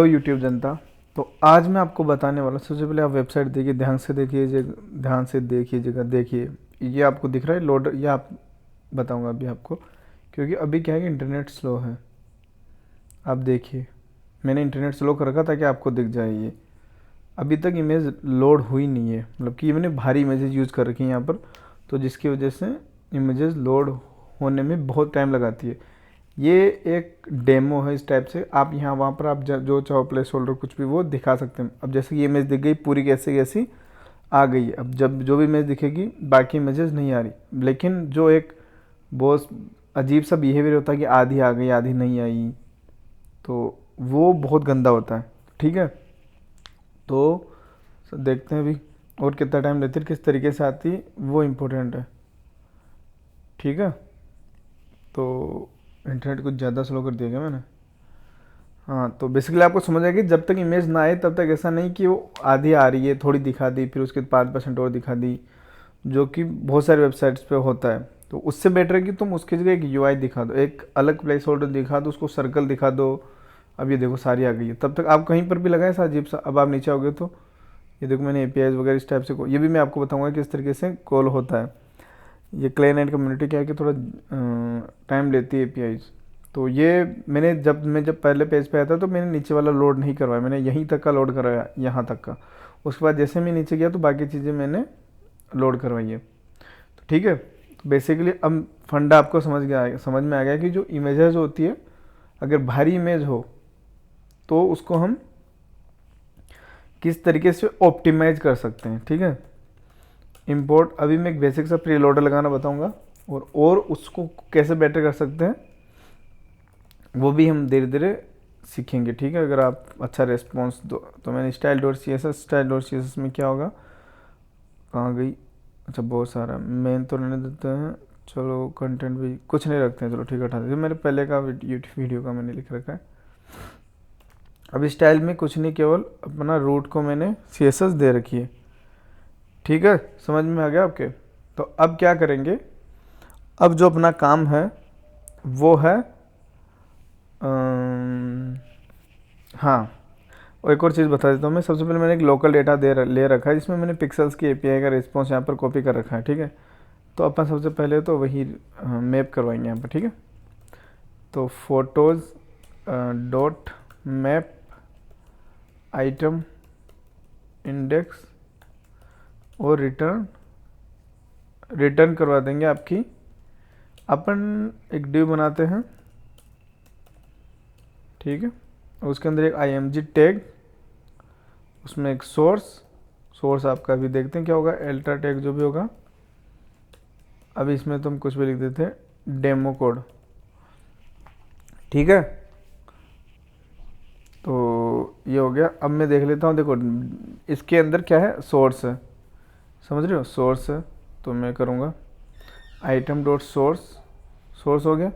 Hello YouTube जनता। तो आज मैं आपको बताने वाला, सबसे पहले आप वेबसाइट देखिए, ध्यान से देखिएगा। देखिए ये आपको दिख रहा है लोड, ये आप बताऊंगा अभी आपको, क्योंकि अभी क्या है कि इंटरनेट स्लो है। आप देखिए, मैंने इंटरनेट स्लो कर रखा ताकि आपको दिख जाए। ये अभी तक इमेज लोड हुई नहीं है, मतलब कि ये मैंने भारी इमेजेस यूज़ कर रखी हैं यहाँ पर, तो जिसकी वजह से इमेजेस लोड होने में बहुत टाइम लगाती है। ये एक डेमो है। इस टाइप से आप यहाँ वहाँ पर आप जो चाहो प्लेस होल्डर कुछ भी वो दिखा सकते हैं। अब जैसे कि ये इमेज दिख गई पूरी, कैसे कैसी आ गई है। अब जब जो भी इमेज दिखेगी बाकी इमेजेस नहीं आ रही, लेकिन जो एक बहुत अजीब सा बिहेवियर होता है कि आधी आ गई आधी नहीं आई, तो वो बहुत गंदा होता है। ठीक है, तो देखते हैं अभी और कितना टाइम लेती है, किस तरीके से आती है, वो इम्पोर्टेंट है। ठीक है, तो इंटरनेट कुछ ज़्यादा स्लो कर दिया क्या मैंने? हाँ, तो बेसिकली आपको समझ आएगा कि जब तक इमेज ना आए तब तक ऐसा नहीं कि वो आधी आ रही है, थोड़ी दिखा दी फिर उसके 5% और दिखा दी, जो कि बहुत सारे वेबसाइट्स पे होता है। तो उससे बेटर है कि तुम उसकी जगह एक यूआई दिखा दो, एक अलग प्लेस होल्डर दिखा दो, उसको सर्कल दिखा दो। अब ये देखो सारी आ गई है। तब तक आप कहीं पर भी लगाए सा अजीब सा। अब आप नीचे आओगे तो ये देखो मैंने एपीआईज वगैरह इस टाइप से, ये भी मैं आपको बताऊंगा किस तरीके से कॉल होता है। ये क्लेन एंड कम्युनिटी क्या है कि थोड़ा टाइम लेती है एपीआईज। तो ये मैं जब पहले पेज पे आया था तो मैंने नीचे वाला लोड नहीं करवाया, मैंने यहीं तक का लोड करवाया, यहाँ तक का। उसके बाद जैसे मैं नीचे गया तो बाकी चीज़ें मैंने लोड करवाई है। तो ठीक है, तो बेसिकली अब फंडा आपको समझ में आ गया कि जो इमेजेस होती है, अगर भारी इमेज हो तो उसको हम किस तरीके से ऑप्टिमाइज कर सकते हैं। ठीक है, इंपोर्ट, अभी मैं एक बेसिक सा प्री लोडर लगाना बताऊंगा, और उसको कैसे बेटर कर सकते हैं वो भी हम धीरे धीरे सीखेंगे। ठीक है, अगर आप अच्छा रेस्पॉन्स दो तो। मैंने स्टाइल.css में क्या होगा, कहाँ गई, अच्छा बहुत सारा मेन तो रहने देते हैं, चलो कंटेंट भी कुछ नहीं रखते हैं, चलो ठीक है हटा देते। मेरे पहले का वीडियो का मैंने लिख रखा है। अब स्टाइल में कुछ नहीं, केवल अपना रूट को मैंने CSS दे रखी है। ठीक है, समझ में आ गया आपके? तो अब क्या करेंगे, अब जो अपना काम है वो है हाँ, और एक और चीज़ बता देता हूँ मैं। सबसे पहले मैंने एक लोकल डेटा ले रखा है, जिसमें मैंने पिक्सल्स की एपीआई का रिस्पॉन्स यहाँ पर कॉपी कर रखा है। ठीक है, तो अपन सबसे पहले तो वही मैप करवाएंगे यहाँ पर। ठीक है, तो photos dot map item index और रिटर्न करवा देंगे आपकी। अपन एक डिव बनाते हैं, ठीक है, और उसके अंदर एक img टैग, उसमें एक सोर्स आपका भी देखते हैं क्या होगा, अल्ट्रा टैग जो भी होगा। अभी इसमें तो हम कुछ भी लिख देते हैं, डेमो कोड। ठीक है, तो ये हो गया। अब मैं देख लेता हूँ, देखो इसके अंदर क्या है, सोर्स है, समझ रहे हो, सोर्स है। तो मैं करूँगा आइटम डॉट सोर्स हो गया।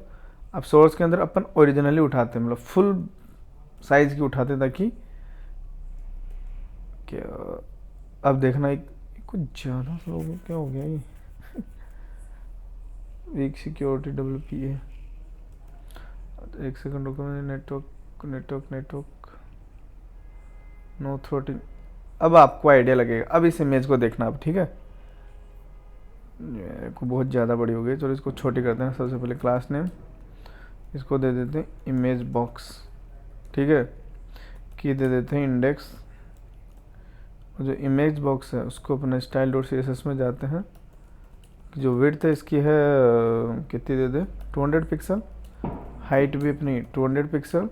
अब सोर्स के अंदर अपन ओरिजिनली उठाते हैं, मतलब फुल साइज़ की उठाते हैं, ताकि क्या, अब देखना एक कुछ ज़्यादा सा हो गया, क्या हो गया ये, वीक सिक्योरिटी WP है। एक सेकंड रुको, मैंने नेटवर्क नो थ्रोटिंग। अब आपको आइडिया लगेगा, अब इस इमेज को देखना अब। ठीक है, को बहुत ज़्यादा बड़ी हो गई, चलो इसको छोटी करते हैं। सबसे पहले क्लास नेम इसको दे देते हैं इमेज बॉक्स। ठीक है, की दे देते हैं इंडेक्स, और जो इमेज बॉक्स है उसको अपने style.css में जाते हैं। जो विड्थ है इसकी है कितनी दे दे, 200 पिक्सल, हाइट भी अपनी 200 पिक्सल।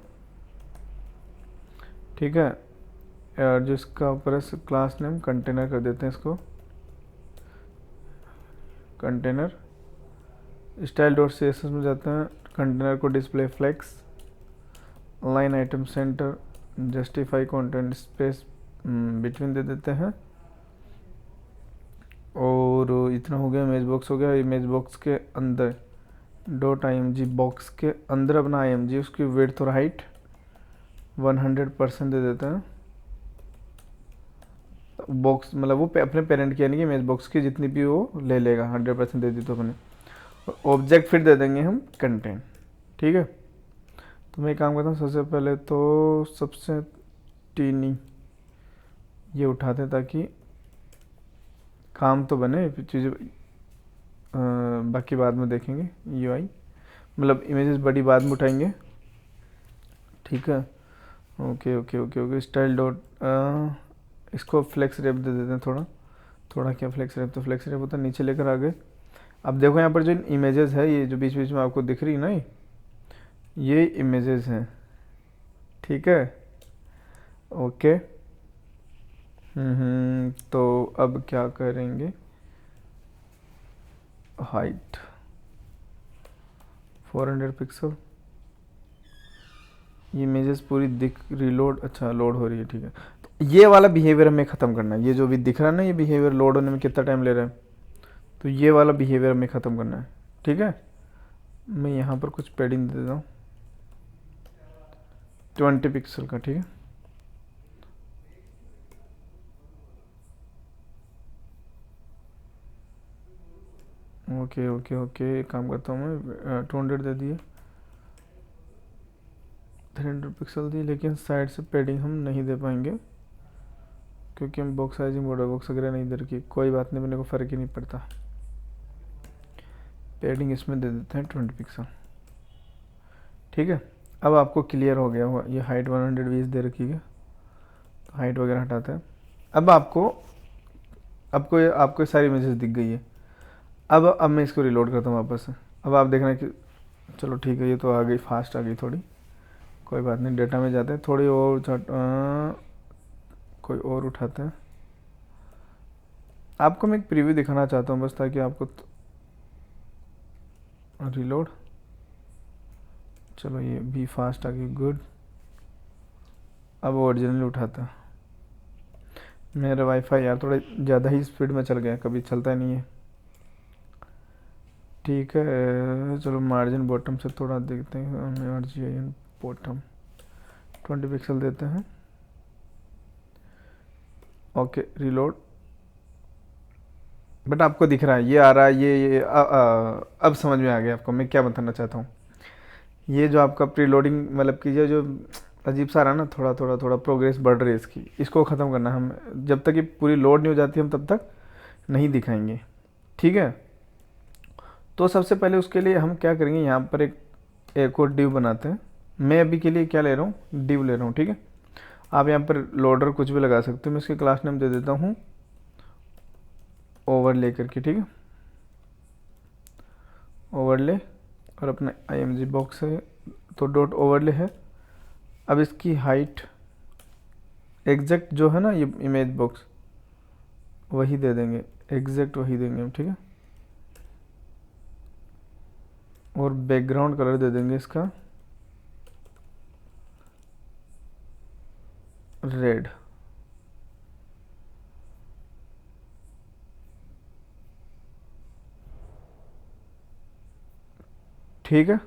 ठीक है, और जो इसका ऊपर है क्लास नेम कंटेनर कर देते हैं इसको, कंटेनर। style.css में जाते हैं, कंटेनर को display flex, line item center, justify content space between दे देते हैं। और इतना हो गया, इमेज बॉक्स हो गया। इमेज बॉक्स के अंदर .img बॉक्स के अंदर अपना img, उसकी विड्थ और हाइट 100% दे देते हैं। बॉक्स मतलब वो अपने पेरेंट की, यानी कि इमेज बॉक्स की जितनी भी वो ले लेगा, 100% दे दी तो अपने। ऑब्जेक्ट फिर दे देंगे हम कंटेंट। ठीक है, तो मैं काम करता हूँ, सबसे पहले तो सबसे डेस्टिनी ये उठाते हैं ताकि काम तो बने, चीज़ें बाकी बाद में देखेंगे। यूआई मतलब इमेजेस बड़ी बाद में उठाएंगे, ठीक है। Okay okay okay okay style dot, इसको फ्लेक्स रेप दे देते हैं थोड़ा थोड़ा। क्या फ्लेक्स रेप, तो फ्लेक्स रेप होता है नीचे लेकर आ गए। अब देखो यहाँ पर जो इमेजेस है, ये जो बीच बीच में आपको दिख रही है ना, ये इमेजेस हैं, ठीक है। ओके तो अब क्या करेंगे, हाइट 400 पिक्सल, ये इमेजेस पूरी दिख रीलोड, अच्छा लोड हो रही है, ठीक है। तो ये वाला बिहेवियर हमें ख़त्म करना है, ये जो भी दिख रहा है ना, ये बिहेवियर लोड होने में कितना टाइम ले रहा है, तो ये वाला बिहेवियर हमें ख़त्म करना है, ठीक है। मैं यहाँ पर कुछ पैडिंग दे देता हूँ 20 पिक्सल का, ठीक है। ओके ओके ओके एक काम करता हूँ मैं, 200 दे दिए, 300 पिक्सल दी, लेकिन साइड से पैडिंग हम नहीं दे पाएंगे क्योंकि हम बॉक्स साइजिंग बॉर्डर बॉक्स वगैरह नहीं दे रखी। कोई बात नहीं, मेरे को फ़र्क ही नहीं पड़ता। पैडिंग इसमें दे देते हैं 20 पिक्सल, ठीक है। अब आपको क्लियर हो गया होगा, ये हाइट 120 दे रखी है, तो हाइट वगैरह हटाते हैं। अब आपको सारी इमेजेस दिख गई है। अब मैं इसको रिलोड करता हूँ वापस से। अब आप देख रहे हैं कि चलो ठीक है, ये तो आ गई, फास्ट आ गई थोड़ी, कोई बात नहीं। डेटा में जाते हैं, थोड़ी और कोई और उठाते हैं। आपको मैं एक प्रीव्यू दिखाना चाहता हूँ बस, ताकि आपको रिलोड, चलो ये भी फास्ट आ गई, गुड। अब ओरिजिनल उठाता है। मेरा वाईफाई यार थोड़ा ज़्यादा ही स्पीड में चल गया, कभी चलता नहीं है, ठीक है। चलो मार्जिन बॉटम से थोड़ा देखते हैं, मार्जिन बॉटम 20 पिक्सल देते हैं। ओके रिलोड, बट आपको दिख रहा है, ये आ रहा है, ये अब समझ में आ गया आपको मैं क्या बताना चाहता हूँ। ये जो आपका प्रीलोडिंग मतलब कि ये जो अजीब सा रहा ना, थोड़ा थोड़ा थोड़ा प्रोग्रेस बढ़ रही है इसकी, इसको ख़त्म करना है हम। जब तक ये पूरी लोड नहीं हो जाती हम तब तक नहीं दिखाएंगे, ठीक है। तो सबसे पहले उसके लिए हम क्या करेंगे, यहाँ पर एक और डिव बनाते हैं। मैं अभी के लिए क्या ले रहा हूँ, डिव ले रहा हूँ, ठीक है। आप यहाँ पर लोडर कुछ भी लगा सकते हो, मैं इसके क्लास नेम दे देता हूँ ओवरले करके, ठीक है। ओवरले, और अपना IMG बॉक्स है तो डॉट ओवरले है। अब इसकी हाइट एग्जैक्ट जो है ना, ये इमेज बॉक्स वही दे देंगे, एग्जैक्ट वही देंगे हम, ठीक है। और बैकग्राउंड कलर दे देंगे इसका रेड, ठीक है।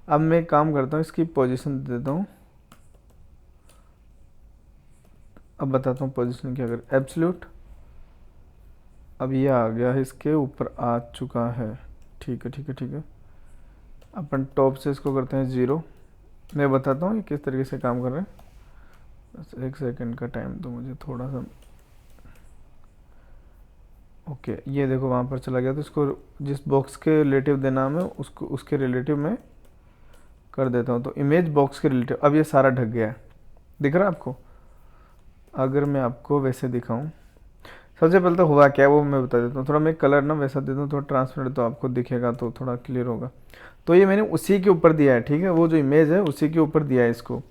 अब मैं काम करता हूँ, इसकी पोजीशन दे देता हूँ। अब बताता हूँ पोजीशन क्या कर, एब्सोल्यूट। अब ये आ गया है, इसके ऊपर आ चुका है, ठीक है ठीक है ठीक है। अपन टॉप से इसको करते हैं 0। मैं बताता हूँ ये किस तरीके से काम कर रहे हैं, बस 1 सेकंड का टाइम तो मुझे थोड़ा सा। ओके ये देखो वहाँ पर चला गया, तो इसको जिस बॉक्स के रिलेटिव देना है उसको उसके रिलेटिव में कर देता हूँ। तो इमेज बॉक्स के रिलेटिव, अब ये सारा ढक गया है, दिख रहा है आपको। अगर मैं आपको वैसे दिखाऊं, सबसे पहले तो हुआ क्या है वो मैं बता देता हूँ। थोड़ा मैं कलर ना वैसा देता हूँ, थोड़ा ट्रांसपेरेंट, तो आपको दिखेगा तो थोड़ा क्लियर होगा। तो ये मैंने उसी के ऊपर दिया है, ठीक है। वो जो इमेज है उसी के ऊपर दिया है इसको,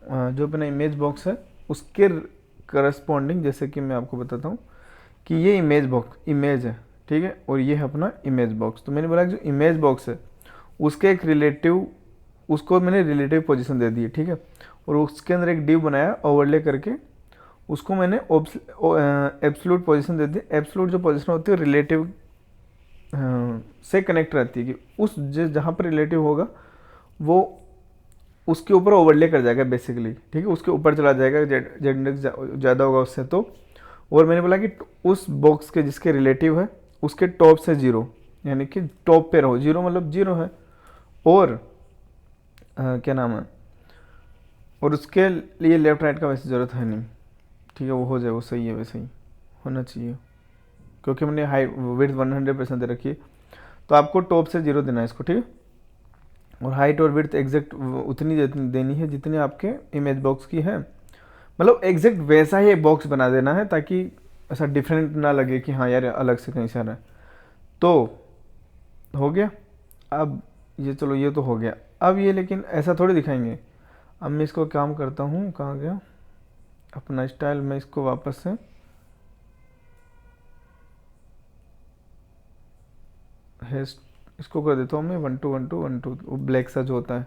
जो अपना इमेज बॉक्स है उसके करस्पॉन्डिंग। जैसे कि मैं आपको बताता हूँ कि ये इमेज बॉक्स इमेज है, ठीक है, और ये है अपना इमेज बॉक्स। तो मैंने बोला कि जो इमेज बॉक्स है उसके एक रिलेटिव, उसको मैंने रिलेटिव पोजीशन दे दी है, ठीक है। और उसके अंदर एक डिव बनाया ओवरले करके, उसको मैंने एब्सोल्यूट पोजीशन दे दी। एब्सोल्यूट जो पोजीशन होती है रिलेटिव से कनेक्ट रहती है, कि उस जहाँ पर रिलेटिव होगा वो उसके ऊपर ओवरले कर जाएगा बेसिकली, ठीक है। उसके ऊपर चला जाएगा, जेड इंडेक्स ज़्यादा होगा उससे तो। और मैंने बोला कि उस बॉक्स के जिसके रिलेटिव है उसके टॉप से 0, यानी कि टॉप पे रहो। 0 मतलब 0 है। और क्या नाम है, और उसके लिए लेफ़्ट राइट का वैसे ज़रूरत है नहीं, ठीक है, वो हो जाए, वो सही है, वैसे ही होना चाहिए, क्योंकि मैंने हाई विड्थ 100% दे रखी है। तो आपको टॉप से 0 देना है इसको, ठीक है। और हाइट और विड्थ एग्जैक्ट उतनी देनी है जितनी आपके इमेज बॉक्स की है, मतलब एग्जैक्ट वैसा ही एक बॉक्स बना देना है, ताकि ऐसा डिफरेंट ना लगे कि हाँ यार अलग से कहीं से आ रहा है। तो हो गया। अब ये चलो ये तो हो गया। अब ये लेकिन ऐसा थोड़ी दिखाएंगे। अब मैं इसको काम करता हूँ, कहाँ गया अपना स्टाइल, मैं इसको वापस से है इसको कर देता हूँ मैं 1 2 1 2 1 2, वो ब्लैक सा जो होता है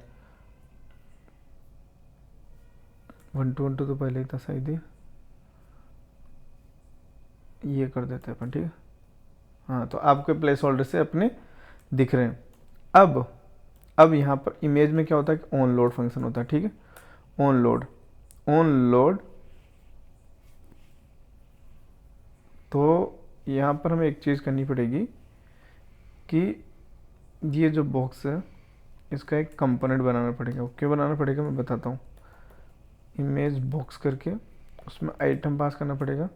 1 2 1 2 तो पहले ही था शायद ये कर देते हैं अपन, ठीक है। हाँ, तो आपके प्लेस होल्डर से अपने दिख रहे हैं। अब यहाँ पर इमेज में क्या होता है कि ऑन लोड फंक्शन होता है, ठीक है। ऑन लोड तो यहाँ पर हमें एक चीज़ करनी पड़ेगी कि ये जो बॉक्स है इसका एक कंपोनेंट बनाना पड़ेगा। ओके, बनाना पड़ेगा, मैं बताता हूँ। इमेज बॉक्स करके उसमें आइटम पास करना पड़ेगा।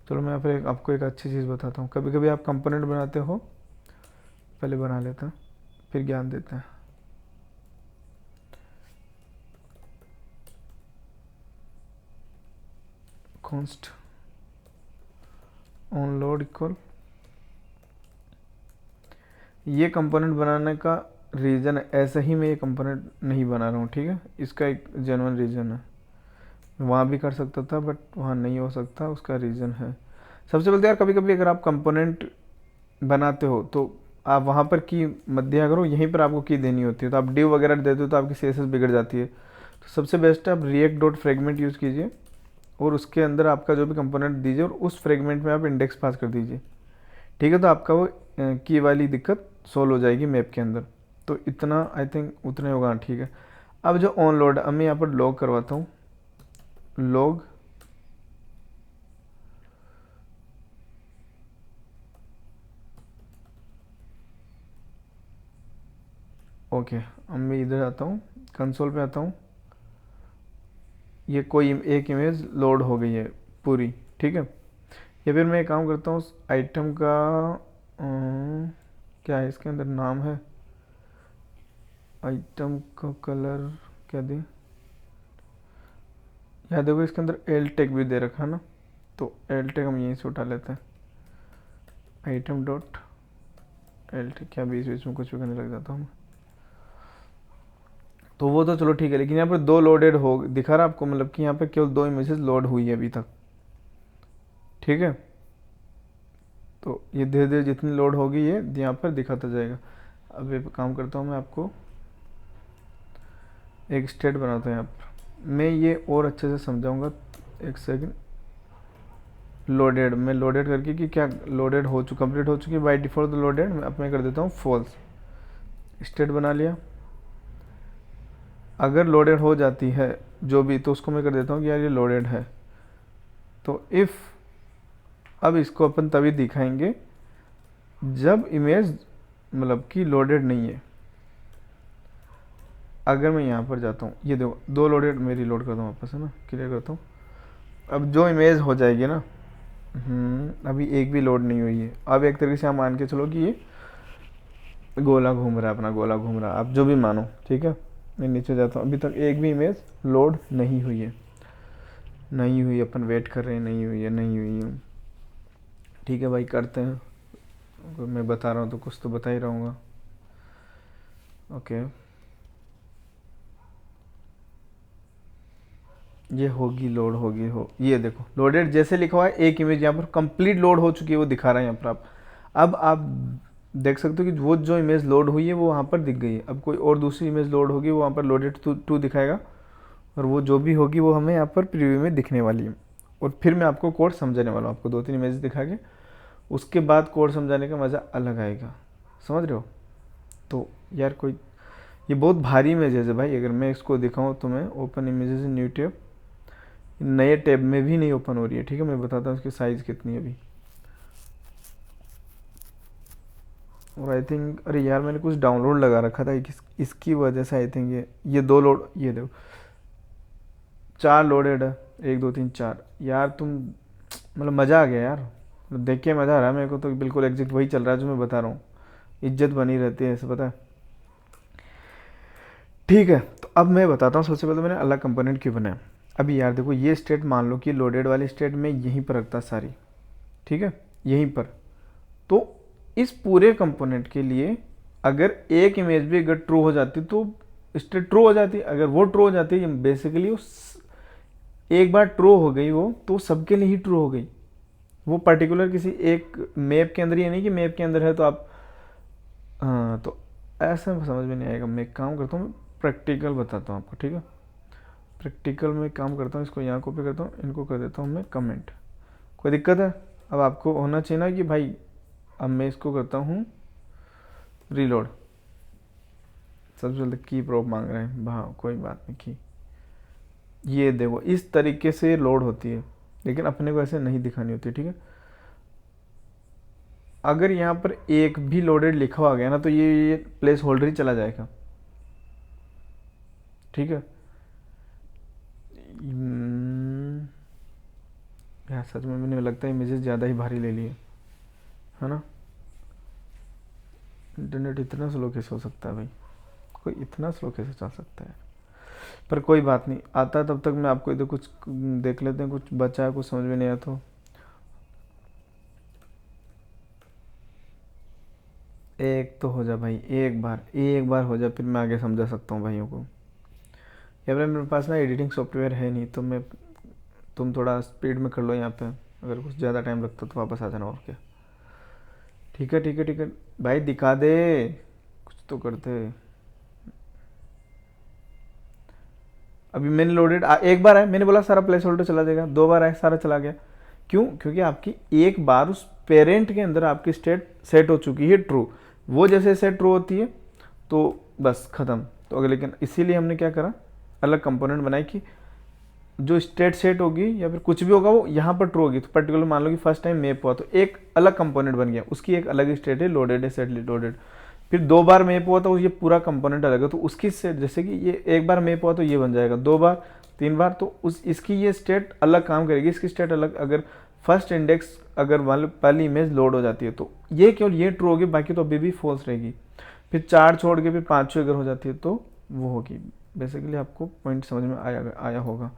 चलो मैं यहाँ पर आपको एक अच्छी चीज़ बताता हूँ। कभी कभी आप कंपोनेंट बनाते हो, पहले बना लेते हैं फिर ज्ञान देते हैं। कॉन्स्ट ऑन लोड इक्वल, ये कंपोनेंट बनाने का रीज़न है, ऐसा ही मैं ये कंपोनेंट नहीं बना रहा हूँ, ठीक है। इसका एक जेन्युइन रीज़न है, वहाँ भी कर सकता था बट वहाँ नहीं हो सकता, उसका रीज़न है। सबसे पहले यार कभी कभी अगर आप कंपोनेंट बनाते हो तो आप वहाँ पर की मत दिया करो, यहीं पर आपको की देनी होती है। तो आप डिव वगैरह देते हो तो आपकी सीएसएस बिगड़ जाती है। तो सबसे बेस्ट है आप रिएक्ट डॉट फ्रेगमेंट यूज़ कीजिए और उसके अंदर आपका जो भी कंपोनेंट दीजिए और उस फ्रेगमेंट में आप इंडेक्स पास कर दीजिए, ठीक है। तो आपका वो की वाली दिक्कत सोल्व हो जाएगी मैप के अंदर। तो इतना आई थिंक उतना ही होगा, ठीक है। अब जो ऑन लोड, अब मैं यहाँ पर लॉग करवाता हूँ, लॉग ओके। अब मैं इधर आता हूँ, कंसोल पे आता हूँ, ये कोई एक इमेज लोड हो गई है पूरी, ठीक है। या फिर मैं एक काम करता हूँ, उस आइटम का क्या है इसके अंदर नाम है, आइटम का कलर क्या दें, याद देखो इसके अंदर एल टेक भी दे रखा है ना, तो एल टेक हम यहीं से उठा लेते हैं। आइटम डॉट एल टेक, क्या बीच बीच में कुछ भी करने लग जाता हूँ। तो वो तो चलो ठीक है, लेकिन यहाँ पर 2 लोडेड हो दिखा रहा आपको, मतलब कि यहाँ पर केवल 2 इमेजेस लोड हुई है अभी तक, ठीक है। तो ये धीरे धीरे जितनी लोड होगी ये यहाँ पर दिखाता जाएगा। अब ये काम करता हूँ, मैं आपको एक स्टेट बनाता हूँ यहाँ पर, मैं ये और अच्छे से समझाऊंगा। एक सेकंड, लोडेड, मैं लोडेड करके कि क्या लोडेड हो चुका, कंप्लीट हो चुकी है बाई डिफ़ॉल्ट लोडेड, मैं अब मैं कर देता हूँ फॉल्स। स्टेट बना लिया। अगर लोडेड हो जाती है जो भी, तो उसको मैं कर देता हूँ कि यार ये लोडेड है। तो इफ़, अब इसको अपन तभी दिखाएंगे जब इमेज मतलब कि लोडेड नहीं है। अगर मैं यहाँ पर जाता हूँ, ये देखो 2 लोडेड, मैं रिलोड करता हूँ वापस, है ना, क्लियर करता हूँ। अब जो इमेज हो जाएगी ना, अभी एक भी लोड नहीं हुई है। अब एक तरीके से आप मान के चलो कि ये गोला घूम रहा है, अपना गोला घूम रहा है, आप जो भी मानो, ठीक है। मैं नीचे जाता हूँ, अभी तक एक भी इमेज लोड नहीं हुई है, नहीं हुई, अपन वेट कर रहे हैं, नहीं हुई है, नहीं हुई है, ठीक है भाई, करते हैं। अगर मैं बता रहा हूँ तो कुछ तो बता ही रहूँगा। ओके, ये होगी लोड, होगी हो, ये देखो लोडेड जैसे लिखा हुआ है, एक इमेज यहाँ पर कंप्लीट लोड हो चुकी है, वो दिखा रहा है यहाँ पर आप। अब आप देख सकते हो कि वो जो इमेज लोड हुई है वो वहाँ पर दिख गई है। अब कोई और दूसरी इमेज लोड होगी, वो वहाँ पर लोडेड टू दिखाएगा, और वो जो भी होगी वो हमें यहाँ पर प्रीव्यू में दिखने वाली है। और फिर मैं आपको कोड समझाने वाला हूँ, आपको 2-3 इमेज दिखा के, उसके बाद कोड समझाने का मज़ा अलग आएगा, समझ रहे हो। तो यार कोई, ये बहुत भारी इमेजेस है भाई, अगर मैं इसको दिखाऊँ तो मैं open images in new tab, नए टैब में भी नहीं ओपन हो रही है, ठीक है। मैं बताता हूँ इसकी साइज़ कितनी है अभी। और आई थिंक, अरे यार मैंने कुछ डाउनलोड लगा रखा था इसकी वजह से आई थिंक ये 2 लोड, ये देखो 4 लोडेड है, 1 2 3 4। यार तुम मतलब मज़ा आ गया यार, मतलब देख के मज़ा आ रहा है मेरे को तो, बिल्कुल एग्जैक्ट वही चल रहा है जो मैं बता रहा हूँ। इज्जत बनी रहती है ऐसे, पता है। ठीक है, तो अब मैं बताता हूँ। सबसे पहले मैंने अलग कंपोनेंट क्यों बनाया। अभी यार देखो, ये स्टेट मान लो कि लोडेड वाली स्टेट में यहीं पर रखता सारी, ठीक है, यहीं पर। तो इस पूरे कंपोनेंट के लिए अगर एक इमेज भी अगर ट्रू हो जाती तो स्टेट ट्रू हो जाती। अगर वो ट्रू हो जाती है बेसिकली, उस एक बार ट्रू हो गई वो तो सबके लिए ही ट्रू हो गई। वो पर्टिकुलर किसी एक मैप के अंदर, ये नहीं कि मैप के अंदर है तो आप, हाँ तो ऐसा समझ में नहीं आएगा। मैं एक काम करता हूँ, प्रैक्टिकल बताता हूँ आपको, ठीक है। प्रैक्टिकल में काम करता हूँ, इसको यहाँ कॉपी करता हूँ, इनको कर देता हूँ मैं कमेंट। कोई दिक्कत है? अब आपको होना चाहिए ना कि भाई, अब मैं इसको करता हूँ रीलोड। सबसे पहले की प्रोब मांग रहे हैं, हाँ कोई बात नहीं की। ये देखो इस तरीके से लोड होती है, लेकिन अपने को ऐसे नहीं दिखानी होती, ठीक है। अगर यहाँ पर एक भी लोडेड लिखा हुआ गया ना तो ये प्लेस होल्डर ही चला जाएगा, ठीक है। यार सच में मुझे लगता है इमेजेस ज़्यादा ही भारी ले लिए, है ना। इंटरनेट इतना स्लो कैसे हो सकता है भाई, कोई इतना स्लो कैसे चल सकता है। पर कोई बात नहीं, आता है तब तक मैं आपको इधर कुछ देख लेते हैं, कुछ बचा है, कुछ समझ में नहीं आया तो। एक तो हो जा भाई, एक बार हो जा, फिर मैं आगे समझा सकता हूँ भाइयों को। या फिर मेरे पास ना एडिटिंग सॉफ्टवेयर है नहीं, तो मैं, तुम थोड़ा स्पीड में कर लो यहाँ पे। अगर कुछ ज़्यादा टाइम लगता तो वापस आ जाना, और क्या। ठीक है ठीक है ठीक है भाई, दिखा दे कुछ तो करते। अभी मैंने लोडेड एक बार है, मैंने बोला सारा प्लेस होल्डर चला जाएगा, 2 बार है सारा चला गया। क्यों? क्योंकि आपकी एक बार उस पेरेंट के अंदर आपकी स्टेट सेट हो चुकी है ट्रू। वो जैसे सेट ट्रू होती है तो बस ख़त्म। तो अगर, लेकिन इसीलिए हमने क्या करा, अलग कंपोनेंट बनाई कि जो स्टेट सेट होगी या फिर कुछ भी होगा वो यहाँ पर ट्रू होगी। तो पर्टिकुलर मान लो कि फर्स्ट टाइम मैप हुआ तो एक अलग कंपोनेंट बन गया, उसकी एक अलग स्टेट है, लोडेड है, सेट लोडेड। फिर 2 बार मैप हुआ तो ये पूरा कंपोनेंट अलग है, तो उसकी सेट, जैसे कि ये एक बार मैप हुआ तो ये बन जाएगा, 2 बार 3 बार तो उस इसकी ये स्टेट अलग काम करेगी, इसकी स्टेट अलग। अगर फर्स्ट इंडेक्स अगर मान लो पहली इमेज लोड हो जाती है तो ये केवल ये ट्रू होगी, बाकी तो अभी भी फॉल्स रहेगी। फिर 4 छोड़ के फिर 5 अगर हो जाती है तो वो होगी। बेसिकली आपको पॉइंट समझ में आया होगा।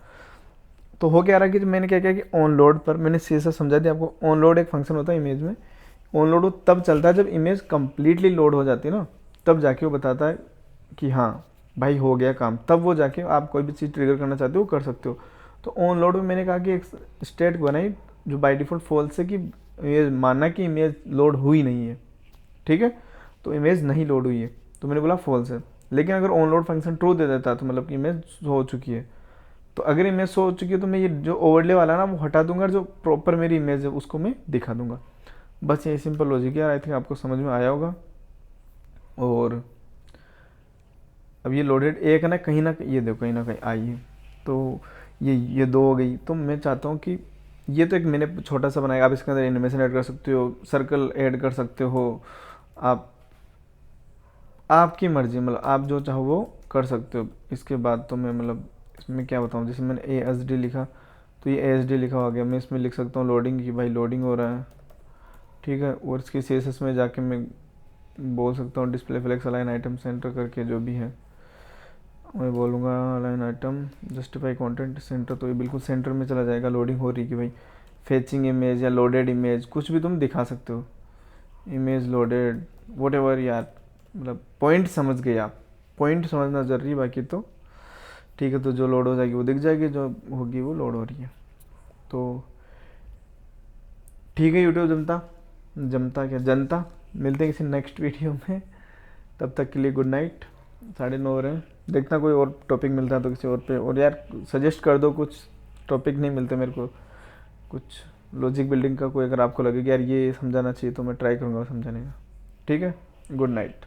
तो हो क्या रहा कि मैंने क्या किया कि ऑन लोड पर मैंने सीधा सा समझा दिया आपको। ऑन लोड एक फंक्शन होता है इमेज में। ऑन लोड वो तब चलता है जब इमेज कंप्लीटली लोड हो जाती है ना, तब जाके वो बताता है कि हाँ भाई हो गया काम। तब वो जाके आप कोई भी चीज़ ट्रिगर करना चाहते हो कर सकते हो। तो ऑन लोड में मैंने कहा कि एक स्टेट बनाई जो बाई डिफ़ॉल्ट फॉल्स है, कि इमेज मानना कि इमेज लोड हुई नहीं है, ठीक है। तो इमेज नहीं लोड हुई है तो मैंने बोला फॉल्स है। लेकिन अगर on load function true they देता तो मतलब कि इमेज हो चुकी है। तो अगर इमेज शो हो चुकी है तो मैं ये जो ओवरले वाला ना वो हटा दूंगा, जो प्रॉपर मेरी इमेज है उसको मैं दिखा दूंगा। बस ये सिंपल लॉजिक है, आई थिंक आपको समझ में आया होगा। और अब ये लोडेड एक है ना, कहीं ना ये देखो कहीं ना कहीं आई है, तो ये 2 हो गई। तो मैं चाहता हूँ कि ये तो एक मैंने छोटा सा बनाया, आप इसके अंदर एनिमेशन ऐड कर सकते हो, सर्कल ऐड कर सकते हो, आप आपकी मर्जी, मतलब आप जो चाहो वो कर सकते हो। इसके बाद तो मैं मतलब इसमें क्या बताऊँ, जैसे मैंने ASD लिखा तो ये ASD लिखा हो गया। मैं इसमें लिख सकता हूँ लोडिंग की, भाई लोडिंग हो रहा है, ठीक है। और इसकी CSS में जाके मैं बोल सकता हूँ display flex align item center करके, जो भी है मैं बोलूँगा align item justify content center, तो ये बिल्कुल सेंटर में चला जाएगा। लोडिंग हो रही कि भाई फेचिंग इमेज या लोडेड इमेज कुछ भी तुम दिखा सकते हो, इमेज लोडेड वट एवर। यार मतलब पॉइंट समझ गए आप, पॉइंट समझना ज़रूरी, बाकी तो ठीक है। तो जो लोड हो जाएगी वो दिख जाएगी, जो होगी वो लोड हो रही है। तो ठीक है यूट्यूब जनता, जमता क्या जनता, मिलते हैं किसी नेक्स्ट वीडियो में। तब तक के लिए गुड नाइट। 9:30 हो रहे हैं, देखना कोई और टॉपिक मिलता है तो किसी और पे। और यार सजेस्ट कर दो, कुछ टॉपिक नहीं मिलते मेरे को, कुछ लॉजिक बिल्डिंग का कोई अगर आपको लगे कि यार ये समझाना चाहिए तो मैं ट्राई करूँगा समझाने का। ठीक है, गुड नाइट।